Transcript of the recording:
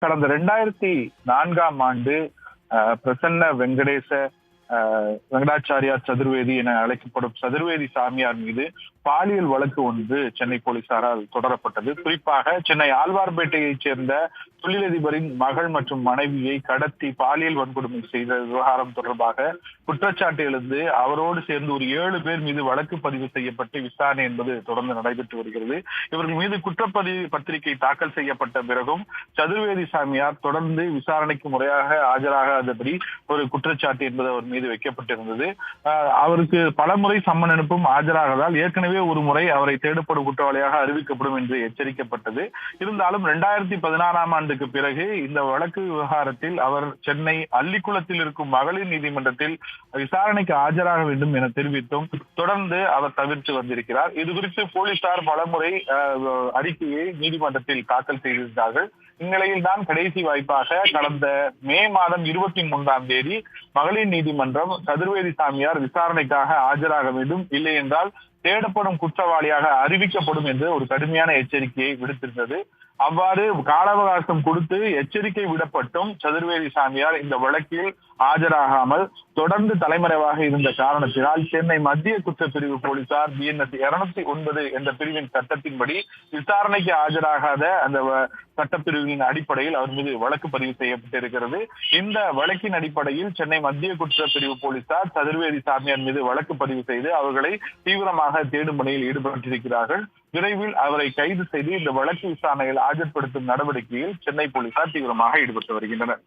கடந்த 2004ஆம் ஆண்டு பிரசன்ன வெங்கடாச்சாரியார் சதுர்வேதி என அழைக்கப்படும் சதுர்வேதி சாமியார் மீது பாலியல் வழக்கு ஒன்று சென்னை போலீசாரால் தொடரப்பட்டது. குறிப்பாக சென்னை ஆழ்வார்பேட்டையைச் சேர்ந்த தொழிலதிபரின் மகள் மற்றும் மனைவியை கடத்தி பாலியல் வன்கொடுமை செய்த விவகாரம் தொடர்பாக குற்றச்சாட்டு எழுந்து அவரோடு சேர்ந்து ஒரு 7 பேர் மீது வழக்கு பதிவு செய்யப்பட்டு விசாரணை என்பது தொடர்ந்து நடைபெற்று வருகிறது. இவர்கள் மீது குற்றப்பதிவு பத்திரிகை தாக்கல் செய்யப்பட்ட பிறகும் சதுர்வேதி சாமியார் தொடர்ந்து விசாரணைக்கு முறையாக ஆஜராகாதபடி ஒரு குற்றச்சாட்டு என்பது அவர் மீது வைக்கப்பட்டிருந்தது. அவருக்கு பலமுறை சம்மன் அனுப்பும் ஆஜராகதால் ஏற்கனவே ஒரு முறை அவரை தேடப்படும் குற்றவாளியாக அறிவிக்கப்படும் என்று எச்சரிக்கப்பட்டது. இருந்தாலும் 2016ஆம் ஆண்டுக்கு பிறகு இந்த வழக்கு விவகாரத்தில் அவர் சென்னை அள்ளிக்குளத்தில் இருக்கும் மகளிர் நீதிமன்றத்தில் விசாரணைக்கு ஆஜராக வேண்டும் என தெரிவித்தும் தொடர்ந்து அவர் தவிர்த்து வந்திருக்கிறார். இது குறித்து போலீசார் பலமுறை அறிக்கையை நீதிமன்றத்தில் தாக்கல் செய்திருந்தார்கள். இந்நிலையில் தான் கடைசி வாய்ப்பாக கடந்த மே மாதம் 23ஆம் தேதி மகளிர் நீதிமன்றம் சதுர்வேதி சாமியார் விசாரணைக்காக ஆஜராக வேண்டும், இல்லை என்றால் தேடப்படும் குற்றவாளியாக அறிவிக்கப்படும் என்று ஒரு கடுமையான எச்சரிக்கையை விடுத்திருந்தது. அவ்வாறு கால அவகாசம் கொடுத்து எச்சரிக்கை விடப்பட்டும் சதுர்வேதி சாமியார் இந்த வழக்கில் ஆஜராகாமல் தொடர்ந்து தலைமறைவாக இருந்த காரணத்தினால் சென்னை மத்திய குற்றப்பிரிவு போலீசார் BNS 209 என்ற பிரிவின் சட்டத்தின்படி விசாரணைக்கு ஆஜராகாத அந்த சட்டப்பிரிவின் அடிப்படையில் அவர் மீது வழக்கு பதிவு செய்யப்பட்டிருக்கிறது. இந்த வழக்கின் அடிப்படையில் சென்னை மத்திய குற்றப்பிரிவு போலீசார் சதுர்வேதி சாமியார் மீது வழக்கு பதிவு செய்து அவர்களை தீவிரமாக தேடும் பணியில் ஈடுபட்டிருக்கிறார்கள். விரைவில் அவரை கைது செய்து இந்த வழக்கு விசாரணையில் ஆஜர்படுத்தும் நடவடிக்கையில் சென்னை போலீசார் தீவிரமாக ஈடுபட்டு வருகின்றனர்.